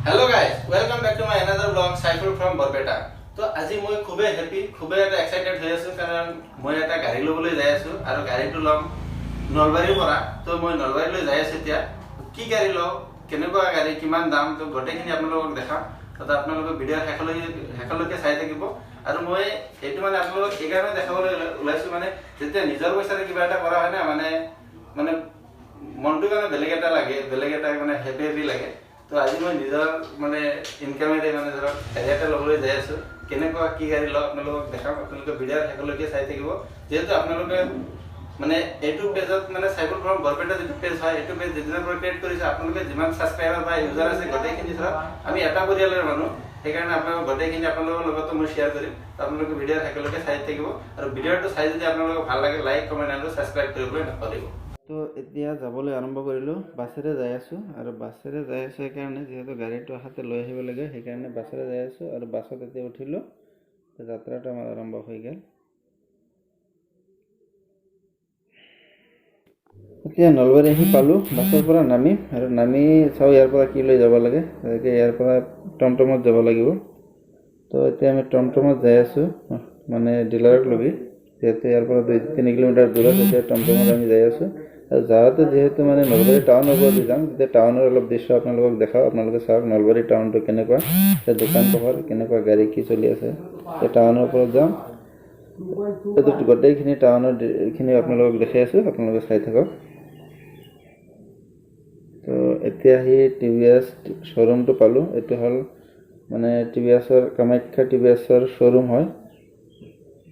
Hello guys, welcome back to my another vlog Saiful from Barpeta. তো আজি মই খুবে হ্যাপি খুবে এক্সাইটেড হৈ আছো কাৰণ মই এটা গাড়ী লবলৈ যাই আছো আৰু গাড়ীটো লম নলবাৰীৰ পৰা তো মই নলবাৰীলৈ যাই আছো এতিয়া কি গাড়ী লও কেনেকুৱা গাড়ী কিমান দাম তো গোটেইখিনি আপোনালোকক দেখাম তো আপোনালোকে ভিডিঅ হেকলৈকে চাই থাকিব আৰু মই এইটো মানে আপোনালোকক এইকাৰণে দেখাবলৈ ওলাইছো মানে যেতিয়া নিজৰ পইচাৰে কিবা এটা কৰা হয় না মানে মনটো কাৰণে বেলেগ এটা লাগে বেলেগ এটা মানে হেপি লাগে তো আজি মই নিজৰ মানে ইনকামেৰে মানে ধৰক গাড়ী এটা ল'বলৈ যাই আছো কেনেকুৱা কি গাড়ী লওঁ আপোনালোকক দেখাম আপোনালোকে ভিডিঅ হেকলৈকে চাই থাকিব যেহেতু আপোনালোকে মানে এইটো পেজত মানে সাইফুল ফ্ৰম বৰপেটা যিটো পেজ হয় এইটো পেজ যিদিনৰ পৰা ক্ৰিয়েট কৰিছে আপোনালোকে যিমান সাবস্ক্ৰাইবাৰ বা ইউজাৰ আছে গোটেইখিনি ধৰক আমি এটা পৰিয়ালৰ মানুহ সেইকাৰণে আপোনালোক গোটেইখিনি আপোনালোকৰ লগত মই শ্বেয়াৰ কৰিম আপোনালোকে ভিডিঅ হেকলৈকে চাই থাকিব আৰু ভিডিঅটো চাই যদি আপোনালোকক ভাল লাগে লাইক কমেণ্ট আৰু সাবস্ক্ৰাইব কৰিবলৈ নাপাহৰিব তো এতিয়া যাবলৈ আৰম্ভ কৰিলোঁ বাছেৰে যাই আছোঁ আৰু বাছেৰে যাই আছোঁ সেইকাৰণে যিহেতু গাড়ীটো হাতে লৈ আহিব লাগে সেইকাৰণে বাছেৰে যাই আছোঁ আৰু বাছত এতিয়া উঠিলোঁ যাত্ৰাটো আমাৰ আৰম্ভ হৈ গ'ল এতিয়া নলবাৰী আহি পালোঁ বাছৰ পৰা নামিম আৰু নামি চাওঁ ইয়াৰ পৰা কি লৈ যাব লাগে গতিকে ইয়াৰ পৰা টমটমত যাব লাগিব তো এতিয়া আমি টমটমত যাই আছোঁ মানে ডিলাৰক লগি যিহেতু ইয়াৰ পৰা 2-3 কিলোমিটাৰ দূৰত এতিয়া টমটমত আমি যাই আছোঁ আৰু যাওঁতে যেহেতু মানে নলবাৰী টাউনৰ পৰা যাম তেতিয়া টাউনৰ অলপ দৃশ্য আপোনালোকক দেখাওঁ আপোনালোকে চাওক নলবাৰী টাউনটো কেনেকুৱা দোকান পোহাৰ কেনেকুৱা গাড়ী কি চলি আছে এই টাউনৰ ওপৰত যাম গোটেইখিনি টাউনৰ এইখিনি আপোনালোকক দেখাই আছোঁ আপোনালোকে চাই থাকক তো এতিয়া আহি টিভিএছ শ্ব'ৰুমটো পালোঁ এইটো হ'ল মানে টিভিএছৰ কামাখ্যা টিভিএছৰ শ্ব'ৰুম হয়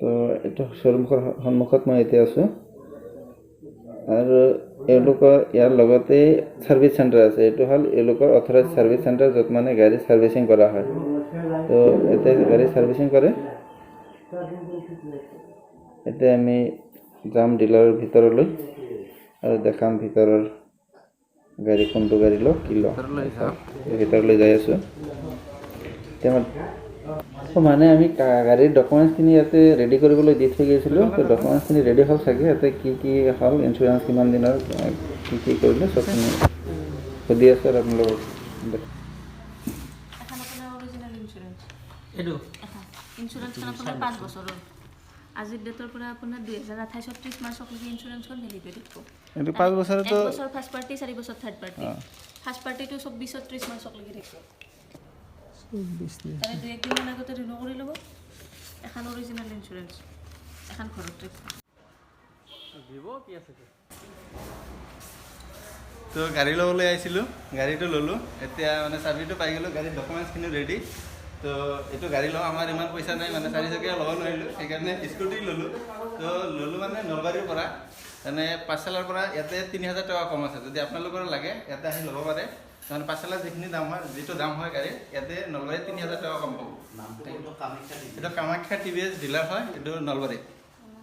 তো এইটো শ্ব'ৰুমখৰ সন্মুখত মই এতিয়া আছোঁ আৰু এওঁলোকৰ ইয়াৰ লগতে ছাৰ্ভিচ চেণ্টাৰ আছে এইটো হ'ল এওঁলোকৰ অথৰাইজ ছাৰ্ভিচ চেণ্টাৰ য'ত মানে গাড়ী ছাৰ্ভিচিং কৰা হয় তো এতিয়া গাড়ী ছাৰ্ভিচিং কৰে এতিয়া আমি যাম ডিলাৰৰ ভিতৰলৈ আৰু দেখাম ভিতৰৰ গাড়ী কোনটো গাড়ী লওঁ কি লওঁ ভিতৰলৈ যাই আছোঁ এতিয়া মানে আমি গাড়ীৰ ডকুমেণ্টছখিনি ইয়াতে ৰেডি কৰিবলৈ দি থৈ গৈছিলোঁ তো ডকুমেণ্টছখিনি ৰেডি হ'ল চাগে ইয়াতে কি কি হ'ল ইঞ্চুৰেঞ্চ কিমান দিনৰ কি কৰিলে চবখিনি সুধি আছে আৰু আপোনালোকক ইঞ্চুৰেঞ্চখন আপোনাৰ 5 বছৰৰ আজিৰ ডেটৰ পৰা আপোনাৰ 2028 30 মাৰ্চলৈকে ইঞ্চুৰেঞ্চখন ভেলিড হৈ থাকিব এইটো 5 বছৰটো 1 বছৰ ফাৰ্ষ্ট পাৰ্টি 4 বছৰ থাৰ্ড পাৰ্টি ফাৰ্ষ্ট পাৰ্টিটো 24 30 মাৰ্চলৈকে থাকিব 24 তাৰে 2-1 দিন আগতে ৰিনিউ কৰি ল'ব এখন অৰিজিনেল ইঞ্চুৰেঞ্চ এখন ঘৰত দিব কি আছে তো গাড়ী ল'বলৈ আহিছিলোঁ গাড়ীটো ল'লোঁ এতিয়া মানে চাবিটো পাই গ'লোঁ গাড়ীৰ ডকুমেণ্টছখিনি ৰেডি তো এইটো গাড়ী লওঁ আমাৰ ইমান পইচা নাই মানে 4 চকীয়া ল'ব নোৱাৰিলোঁ সেইকাৰণে স্কুটি ল'লোঁ তো ল'লোঁ মানে নলবাৰীৰ পৰা মানে পাঠশালাৰ পৰা ইয়াতে 3000 টকা কম আছে যদি আপোনালোকৰ লাগে ইয়াতে আহি ল'ব পাৰে মানে পাঠশালাৰ যিখিনি দাম হয় যিটো দাম হয় গাড়ী ইয়াতে নলবাৰীত 3000 টকা কম পাব এইটো কামাখ্যা টিভিএছ ডিলাৰ হয় এইটো নলবাৰীত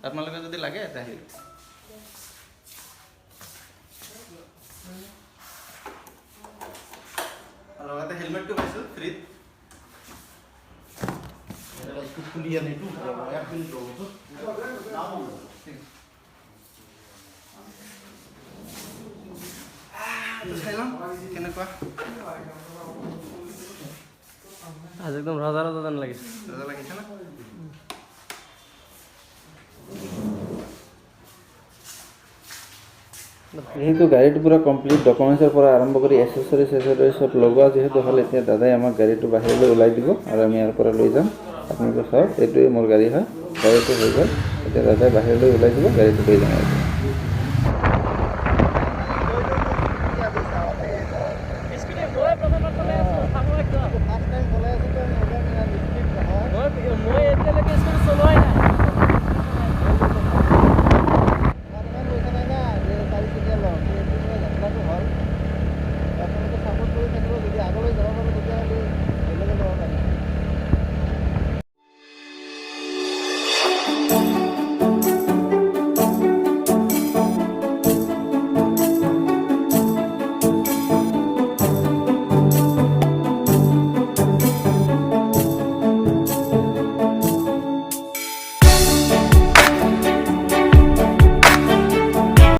আপোনালোকে যদি লাগে ইয়াতে আহিব লগতে হেলমেটটো পাইছোঁ ফ্ৰীত চাই লওঁ কেনেকুৱা আজি একদম ৰজা যেন লাগিছে ৰজা লাগিছে না যেহেতু গাড়ীটো পুৰা কমপ্লিট ডকুমেণ্টছৰ পৰা আৰম্ভ কৰি এচেছৰিজ চব লগোৱা যিহেতু হ'ল এতিয়া দাদাই আমাক গাড়ীটো বাহিৰলৈ ওলাই দিব আৰু আমি ইয়াৰ পৰা লৈ যাম আপোনালোকে চাওক এইটোৱে মোৰ গাড়ী হয় গাড়ীটো হৈ গ'ল এতিয়া দাদাই বাহিৰলৈ ওলাই দিব গাড়ীটো লৈ যাম